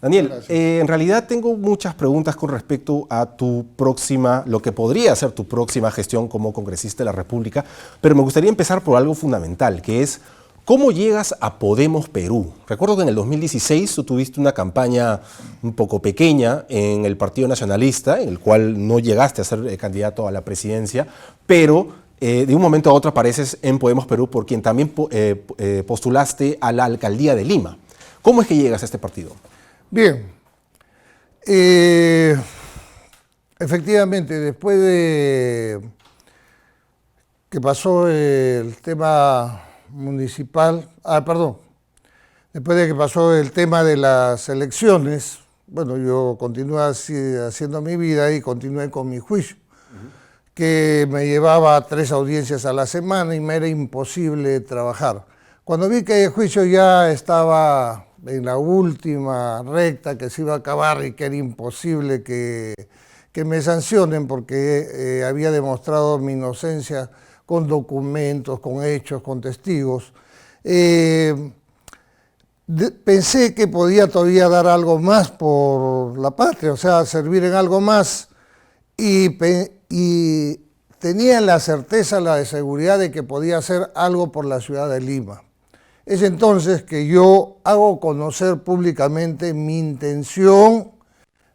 Daniel, en realidad tengo muchas preguntas con respecto a lo que podría ser tu próxima gestión como congresista de la República, pero me gustaría empezar por algo fundamental, que es ¿cómo llegas a Podemos Perú? Recuerdo que en el 2016 tú tuviste una campaña un poco pequeña en el Partido Nacionalista, en el cual no llegaste a ser candidato a la presidencia, pero de un momento a otro apareces en Podemos Perú, por quien también postulaste a la alcaldía de Lima. ¿Cómo es que llegas a este partido? Bien, efectivamente, después de que pasó el tema municipal, después de que pasó el tema de las elecciones, bueno, yo continué haciendo mi vida y continué con mi juicio, que me llevaba a 3 audiencias a la semana y me era imposible trabajar. Cuando vi que el juicio ya estaba en la última recta, que se iba a acabar y que era imposible que me sancionen porque había demostrado mi inocencia con documentos, con hechos, con testigos, pensé que podía todavía dar algo más por la patria, o sea, servir en algo más, y tenía la certeza, la seguridad de que podía hacer algo por la ciudad de Lima. Es entonces que yo hago conocer públicamente mi intención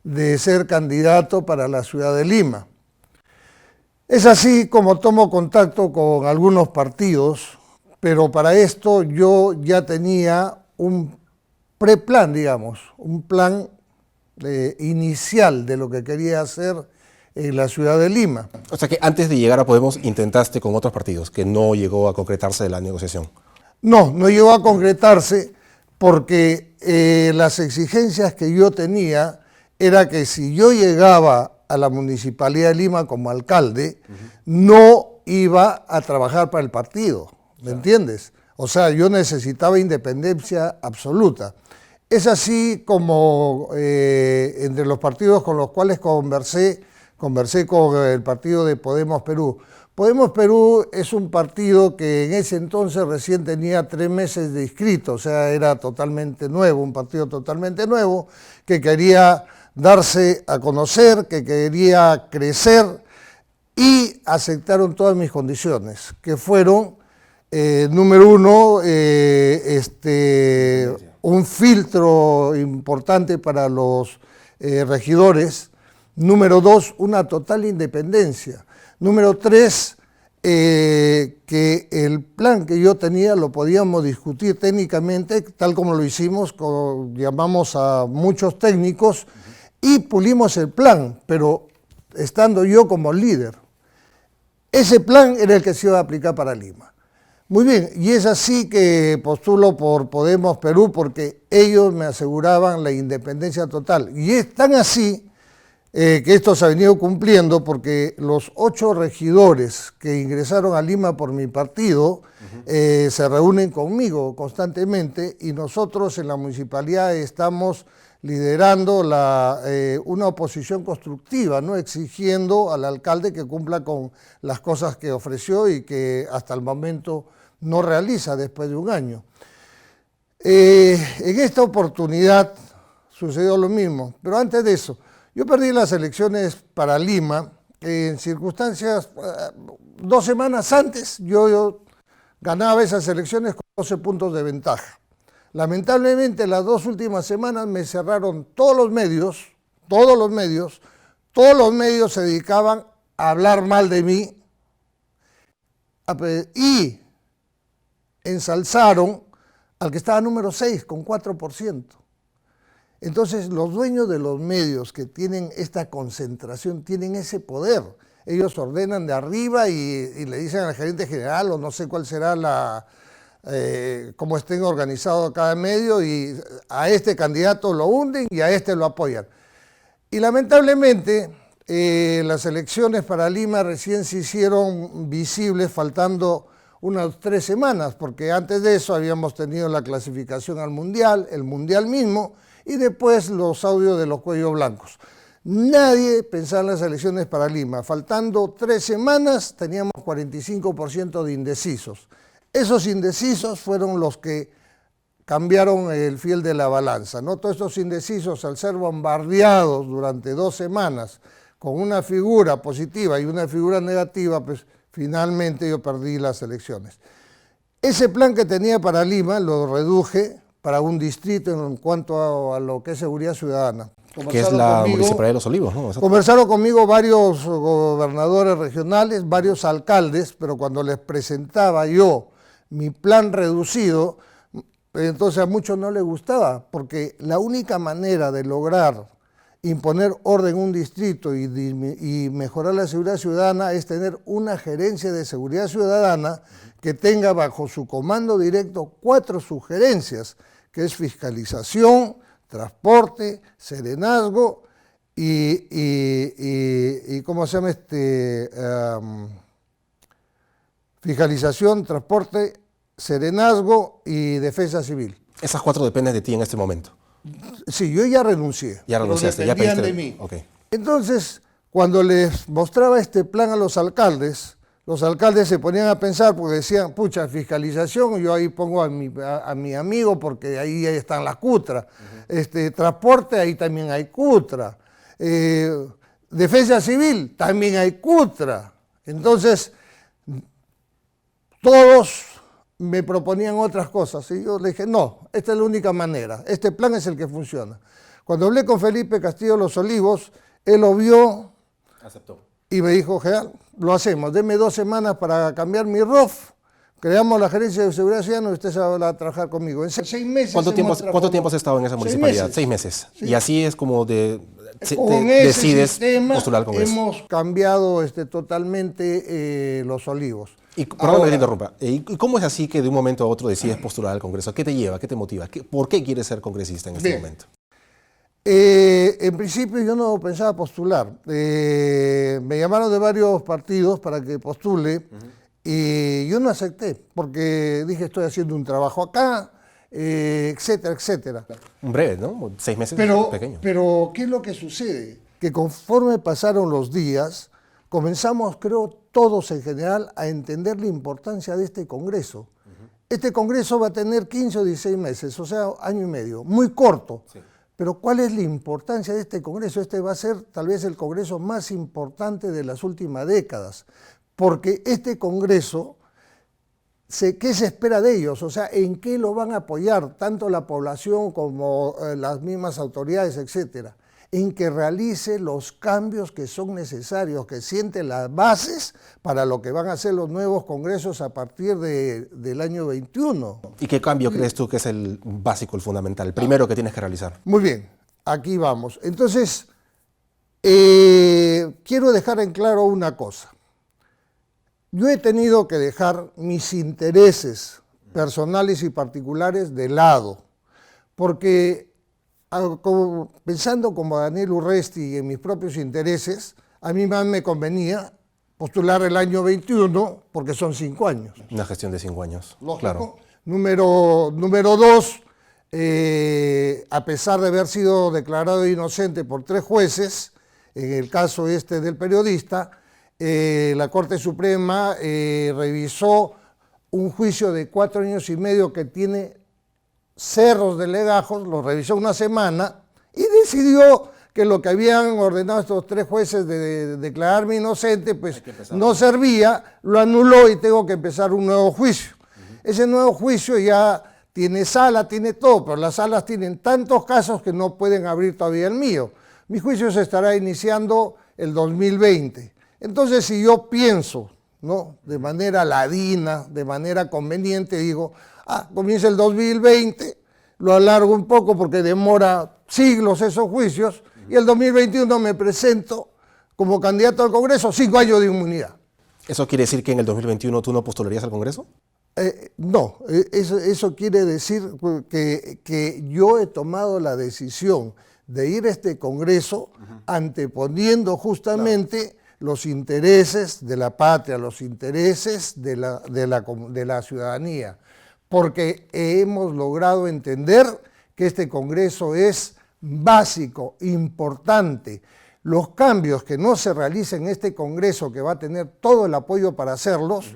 de ser candidato para la ciudad de Lima. Es así como tomo contacto con algunos partidos, pero para esto yo ya tenía un preplan, digamos, un plan inicial de lo que quería hacer en la ciudad de Lima. O sea que antes de llegar a Podemos intentaste con otros partidos, que no llegó a concretarse la negociación. No llegó a concretarse porque las exigencias que yo tenía era que si yo llegaba a la Municipalidad de Lima como alcalde, no iba a trabajar para el partido, ¿me entiendes? O sea, yo necesitaba independencia absoluta. Es así como entre los partidos con los cuales conversé con el partido de Podemos Perú. Podemos Perú es un partido que en ese entonces recién tenía 3 meses de inscrito, o sea, era totalmente nuevo, un partido totalmente nuevo, que quería darse a conocer, que quería crecer, y aceptaron todas mis condiciones, que fueron, número 1, un filtro importante para los regidores, número 2, una total independencia, número 3, que el plan que yo tenía lo podíamos discutir técnicamente, tal como lo hicimos, llamamos a muchos técnicos y pulimos el plan, pero estando yo como líder. Ese plan era el que se iba a aplicar para Lima. Muy bien, y es así que postulo por Podemos Perú porque ellos me aseguraban la independencia total. Y es tan así que esto se ha venido cumpliendo porque los 8 regidores que ingresaron a Lima por mi partido se reúnen conmigo constantemente y nosotros en la municipalidad estamos liderando una oposición constructiva, ¿no? Exigiendo al alcalde que cumpla con las cosas que ofreció y que hasta el momento no realiza después de un año. En esta oportunidad sucedió lo mismo, pero antes de eso, yo perdí las elecciones para Lima en circunstancias, 2 semanas antes yo ganaba esas elecciones con 12 puntos de ventaja. Lamentablemente las 2 últimas semanas me cerraron todos los medios se dedicaban a hablar mal de mí y ensalzaron al que estaba número 6 con 4%. Entonces los dueños de los medios que tienen esta concentración tienen ese poder. Ellos ordenan de arriba y le dicen al gerente general o no sé cuál será cómo estén organizados cada medio y a este candidato lo hunden y a este lo apoyan. Y lamentablemente las elecciones para Lima recién se hicieron visibles faltando unas 3 semanas, porque antes de eso habíamos tenido la clasificación al Mundial, el Mundial mismo, y después los audios de los cuellos blancos. Nadie pensaba en las elecciones para Lima. Faltando 3 semanas teníamos 45% de indecisos. Esos indecisos fueron los que cambiaron el fiel de la balanza, ¿no? Todos estos indecisos, al ser bombardeados durante 2 semanas con una figura positiva y una figura negativa, pues finalmente yo perdí las elecciones. Ese plan que tenía para Lima lo reduje para un distrito en cuanto a lo que es seguridad ciudadana. Que es la Municipalidad de Los Olivos, ¿no? Conversaron conmigo varios gobernadores regionales, varios alcaldes, pero cuando les presentaba yo mi plan reducido, entonces a muchos no les gustaba, porque la única manera de lograr imponer orden en un distrito y mejorar la seguridad ciudadana es tener una gerencia de seguridad ciudadana que tenga bajo su comando directo 4 subgerencias, que es fiscalización, transporte, serenazgo y ¿cómo se llama fiscalización, transporte, serenazgo y defensa civil. Esas 4 dependen de ti en este momento. Sí, yo ya renuncié. Ya renunciaste, ya pediste. De mí. Okay. Entonces, cuando les mostraba este plan a los alcaldes se ponían a pensar porque decían, pucha, fiscalización, yo ahí pongo a mi amigo porque ahí están las cutras. Transporte, ahí también hay cutra. Defensa civil, también hay cutra. Entonces, todos me proponían otras cosas y yo le dije, no, esta es la única manera, este plan es el que funciona. Cuando hablé con Felipe Castillo Los Olivos, él lo vio, aceptó y me dijo, general, lo hacemos, deme 2 semanas para cambiar mi ROF, creamos la gerencia de seguridad ciudadana y usted se va a trabajar conmigo. En 6 meses. ¿Cuánto tiempo has estado en esa municipalidad? 6 meses. Sí. Y así es como decides postular al Congreso. Hemos cambiado totalmente Los Olivos. Y perdón que te interrumpa. ¿Y cómo es así que de un momento a otro decides postular al Congreso? ¿Qué te lleva? ¿Qué te motiva? ¿Por qué quieres ser congresista en este momento? En principio yo no pensaba postular. Me llamaron de varios partidos para que postule y yo no acepté porque dije estoy haciendo un trabajo acá, etcétera, etcétera. Un breve, ¿no? 6 meses pequeño. Pero ¿qué es lo que sucede? Que conforme pasaron los días, comenzamos, creo, todos en general a entender la importancia de este Congreso. Este Congreso va a tener 15 o 16 meses, o sea, año y medio, muy corto. Sí. Pero ¿cuál es la importancia de este Congreso? Este va a ser tal vez el Congreso más importante de las últimas décadas, porque este Congreso, ¿qué se espera de ellos? O sea, ¿en qué lo van a apoyar tanto la población como las mismas autoridades, etcétera? En que realice los cambios que son necesarios, que siente las bases para lo que van a ser los nuevos congresos a partir del año 21. ¿Y qué cambio crees tú que es el básico, el fundamental, el primero que tienes que realizar? Muy bien, aquí vamos. Entonces, quiero dejar en claro una cosa. Yo he tenido que dejar mis intereses personales y particulares de lado, porque pensando como Daniel Urresti en mis propios intereses, a mí más me convenía postular el año 21 porque son 5 años. Una gestión de 5 años. Lógico. Claro. Número 2, a pesar de haber sido declarado inocente por 3 jueces, en el caso del periodista, la Corte Suprema revisó un juicio de 4 años y medio que tiene cerros de legajos, lo revisó una semana y decidió que lo que habían ordenado estos 3 jueces de declararme inocente, pues no servía, lo anuló y tengo que empezar un nuevo juicio. Ese nuevo juicio ya tiene sala, tiene todo, pero las salas tienen tantos casos que no pueden abrir todavía el mío. Mi juicio se estará iniciando el 2020. Entonces, si yo pienso, ¿no?, de manera ladina, de manera conveniente, digo, comienza el 2020, lo alargo un poco porque demora siglos esos juicios, y el 2021 me presento como candidato al Congreso, 5 años de inmunidad. ¿Eso quiere decir que en el 2021 tú no postularías al Congreso? No, eso quiere decir que yo he tomado la decisión de ir a este Congreso anteponiendo justamente los intereses de la patria, los intereses de la ciudadanía, porque hemos logrado entender que este Congreso es básico, importante. Los cambios que no se realicen en este Congreso, que va a tener todo el apoyo para hacerlos,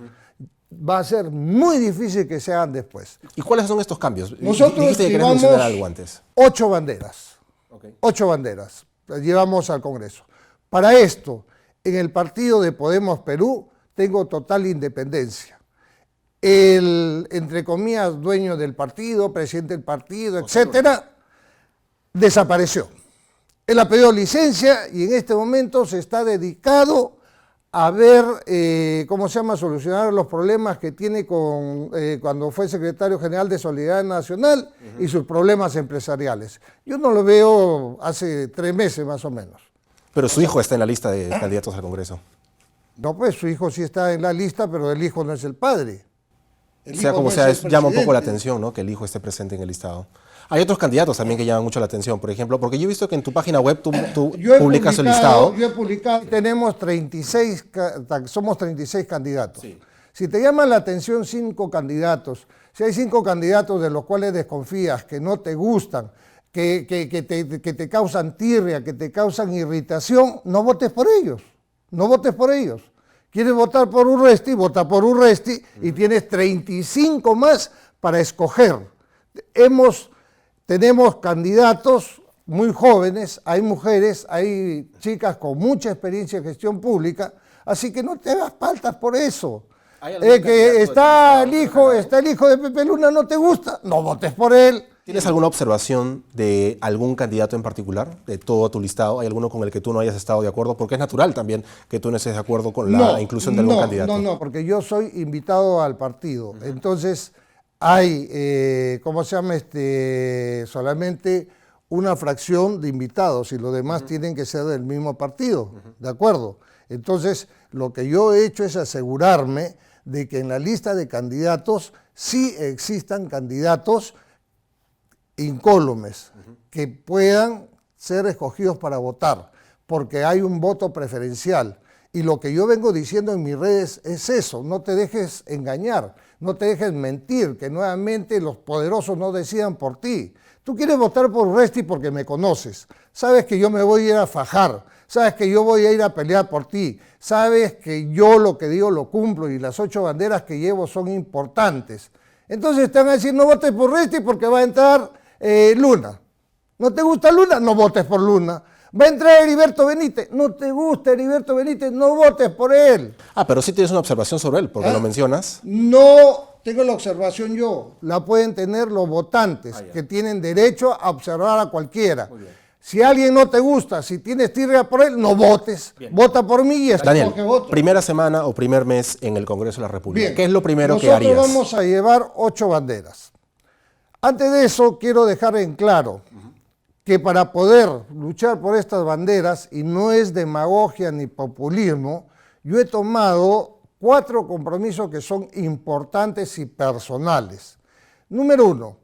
va a ser muy difícil que se hagan después. ¿Y cuáles son estos cambios? Nosotros Dijiste que querías llevamos mencionar algo antes. 8 banderas. Okay. 8 banderas las llevamos al Congreso. Para esto, en el partido de Podemos Perú, tengo total independencia. El, entre comillas, dueño del partido, presidente del partido, etcétera, desapareció. Él ha pedido licencia y en este momento se está dedicado a ver, ¿cómo se llama?, solucionar los problemas que tiene con, cuando fue secretario general de Solidaridad Nacional y sus problemas empresariales. Yo no lo veo hace 3 meses más o menos. Pero su hijo está en la lista de candidatos al Congreso. No, pues su hijo sí está en la lista, pero el hijo no es el padre. Sea como sea, llama un poco la atención, ¿no?, que el hijo esté presente en el listado. Hay otros candidatos también que llaman mucho la atención, por ejemplo, porque yo he visto que en tu página web tú publicas el listado. Yo he publicado, tenemos 36, somos 36 candidatos. Sí. Si te llaman la atención 5 candidatos, si hay 5 candidatos de los cuales desconfías, que no te gustan, que te causan tirria, que te causan irritación, no votes por ellos, no votes por ellos. ¿Quieres votar por Urresti? Vota por Urresti y tienes 35 más para escoger. Tenemos candidatos muy jóvenes, hay mujeres, hay chicas con mucha experiencia en gestión pública, así que no te hagas faltas por eso. Que está el hijo de Pepe Luna, ¿no te gusta? No votes por él. ¿Tienes alguna observación de algún candidato en particular, de todo tu listado? ¿Hay alguno con el que tú no hayas estado de acuerdo? Porque es natural también que tú no estés de acuerdo con la inclusión de algún candidato. No, porque yo soy invitado al partido. Entonces hay, ¿cómo se llama? Solamente una fracción de invitados y los demás tienen que ser del mismo partido, ¿de acuerdo? Entonces, lo que yo he hecho es asegurarme de que en la lista de candidatos sí existan candidatos incólumes, que puedan ser escogidos para votar, porque hay un voto preferencial. Y lo que yo vengo diciendo en mis redes es eso, no te dejes engañar, no te dejes mentir, que nuevamente los poderosos no decidan por ti. Tú quieres votar por Urresti porque me conoces, sabes que yo me voy a ir a fajar, sabes que yo voy a ir a pelear por ti, sabes que yo lo que digo lo cumplo y las 8 banderas que llevo son importantes. Entonces te van a decir, no votes por Urresti porque va a entrar Luna. ¿No te gusta Luna? No votes por Luna. Va a entrar Heriberto Benítez. ¿No te gusta Heriberto Benítez? No votes por él. Pero sí tienes una observación sobre él, porque lo mencionas. No tengo la observación yo. La pueden tener los votantes, que tienen derecho a observar a cualquiera. Si alguien no te gusta, si tienes tirria por él, no votes. Bien. Vota por mí y Daniel, primera semana o primer mes en el Congreso de la República. Bien. ¿Qué es lo primero que harías? Nosotros vamos a llevar 8 banderas. Antes de eso, quiero dejar en claro que para poder luchar por estas banderas, y no es demagogia ni populismo, yo he tomado 4 compromisos que son importantes y personales. Número 1,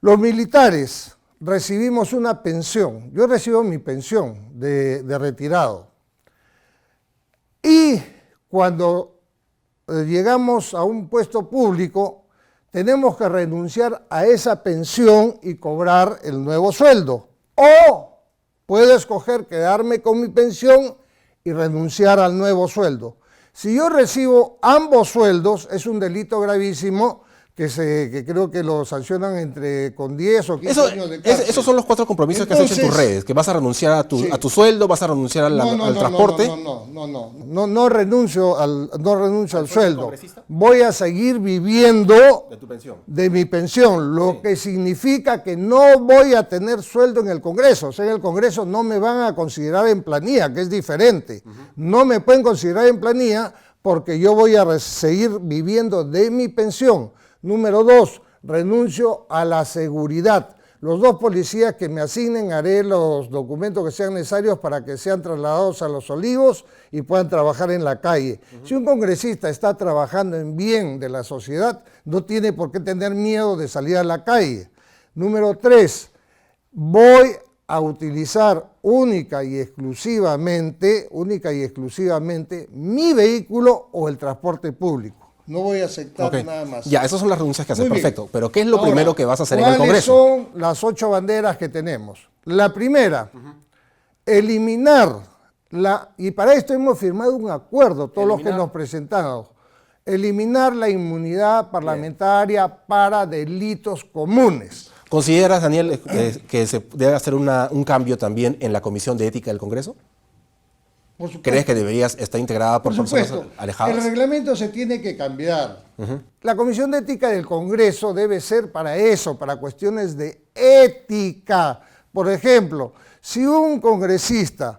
los militares recibimos una pensión. Yo recibo mi pensión de retirado. Y cuando llegamos a un puesto público, tenemos que renunciar a esa pensión y cobrar el nuevo sueldo. O puedo escoger quedarme con mi pensión y renunciar al nuevo sueldo. Si yo recibo ambos sueldos, es un delito gravísimo que creo que lo sancionan con 10 o 15 años de cárcel. Esos son los 4 compromisos que has hecho en tus redes, que vas a renunciar a tu sueldo, vas a renunciar al transporte. No renuncio al sueldo. Voy a seguir viviendo de mi pensión, lo que significa que no voy a tener sueldo en el Congreso. O sea, en el Congreso no me van a considerar en planilla, que es diferente. No me pueden considerar en planilla porque yo voy a seguir viviendo de mi pensión. Número 2, renuncio a la seguridad. Los 2 policías que me asignen, haré los documentos que sean necesarios para que sean trasladados a Los Olivos y puedan trabajar en la calle. Si un congresista está trabajando en bien de la sociedad, no tiene por qué tener miedo de salir a la calle. Número 3, voy a utilizar única y exclusivamente mi vehículo o el transporte público. No voy a aceptar nada más. Ya, esas son las renuncias que haces, perfecto. Pero ¿qué es lo primero que vas a hacer en el Congreso? ¿Cuáles son las 8 banderas que tenemos? La primera, eliminar, y para esto hemos firmado un acuerdo, todos los que nos presentamos, eliminar la inmunidad parlamentaria para delitos comunes. ¿Consideras, Daniel, que se debe hacer un cambio también en la Comisión de Ética del Congreso? Por supuesto. ¿Crees que debería estar integrada por personas alejadas? El reglamento se tiene que cambiar. La Comisión de Ética del Congreso debe ser para eso, para cuestiones de ética. Por ejemplo, si un congresista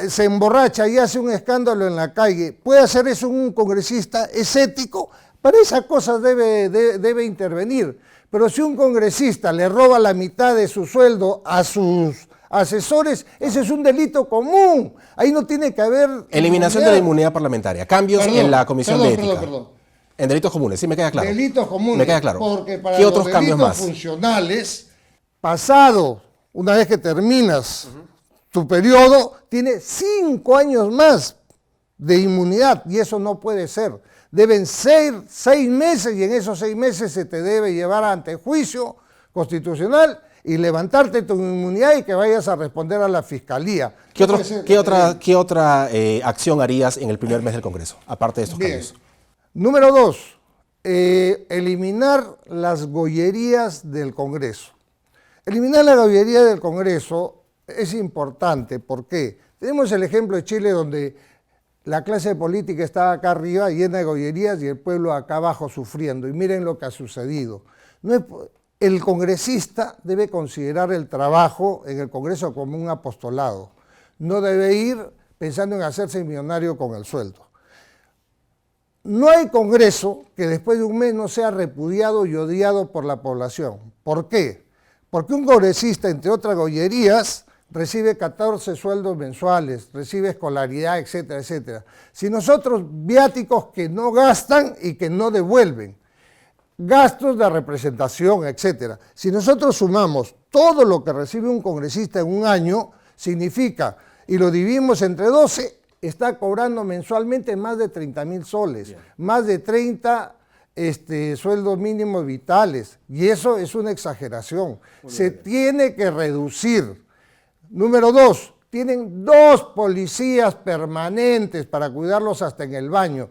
se emborracha y hace un escándalo en la calle, ¿puede hacer eso un congresista? ¿Es ético? Para esas cosas debe intervenir. Pero si un congresista le roba la mitad de su sueldo a sus asesores, ese es un delito común. Ahí no tiene que haber... Eliminación de la inmunidad parlamentaria, cambios en la Comisión de Ética. En delitos comunes, sí me queda claro. Delitos comunes. Me queda claro. Porque para ¿Qué otros cambios delitos más? Funcionales, pasado, una vez que terminas tu periodo, tiene 5 años más de inmunidad y eso no puede ser. Deben ser 6 meses y en esos 6 meses se te debe llevar ante juicio constitucional y levantarte tu inmunidad y que vayas a responder a la Fiscalía. ¿Qué otra acción harías en el primer mes del Congreso, aparte de estos cambios? Número 2, eliminar las gollerías del Congreso. Eliminar la gollería del Congreso es importante. ¿Por qué? Tenemos el ejemplo de Chile donde la clase política está acá arriba llena de gollerías y el pueblo acá abajo sufriendo. Y miren lo que ha sucedido. El congresista debe considerar el trabajo en el Congreso como un apostolado. No debe ir pensando en hacerse millonario con el sueldo. No hay Congreso que después de un mes no sea repudiado y odiado por la población. ¿Por qué? Porque un congresista, entre otras gollerías, recibe 14 sueldos mensuales, recibe escolaridad, etcétera, etcétera. Si nosotros, viáticos que no gastan y que no devuelven, gastos de representación, etcétera. Si nosotros sumamos todo lo que recibe un congresista en un año, significa, y lo dividimos entre 12, está cobrando mensualmente más de 30.000 soles, más de 30 sueldos mínimos vitales, y eso es una exageración. Se tiene que reducir. Número 2, tienen 2 policías permanentes para cuidarlos hasta en el baño.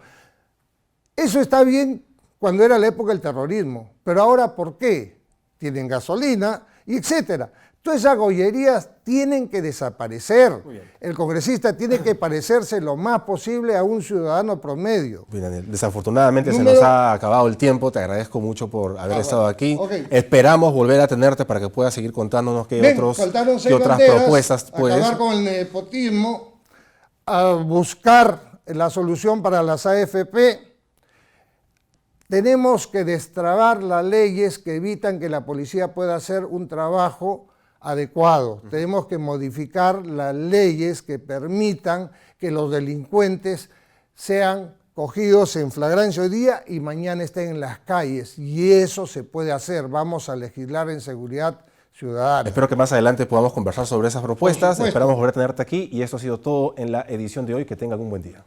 Eso está bien cuando era la época del terrorismo, pero ahora ¿por qué? Tienen gasolina y etcétera. Todas esas gollerías tienen que desaparecer. El congresista tiene que parecerse lo más posible a un ciudadano promedio. Bien, Daniel, desafortunadamente se nos ha acabado el tiempo. Te agradezco mucho por haber estado aquí. Esperamos volver a tenerte para que puedas seguir contándonos qué otras propuestas puedes. Acabar con el nepotismo, a buscar la solución para las AFP. Tenemos que destrabar las leyes que evitan que la policía pueda hacer un trabajo adecuado. Tenemos que modificar las leyes que permitan que los delincuentes sean cogidos en flagrancia hoy día y mañana estén en las calles. Y eso se puede hacer. Vamos a legislar en seguridad ciudadana. Espero que más adelante podamos conversar sobre esas propuestas. Esperamos volver a tenerte aquí y esto ha sido todo en la edición de hoy. Que tengan un buen día.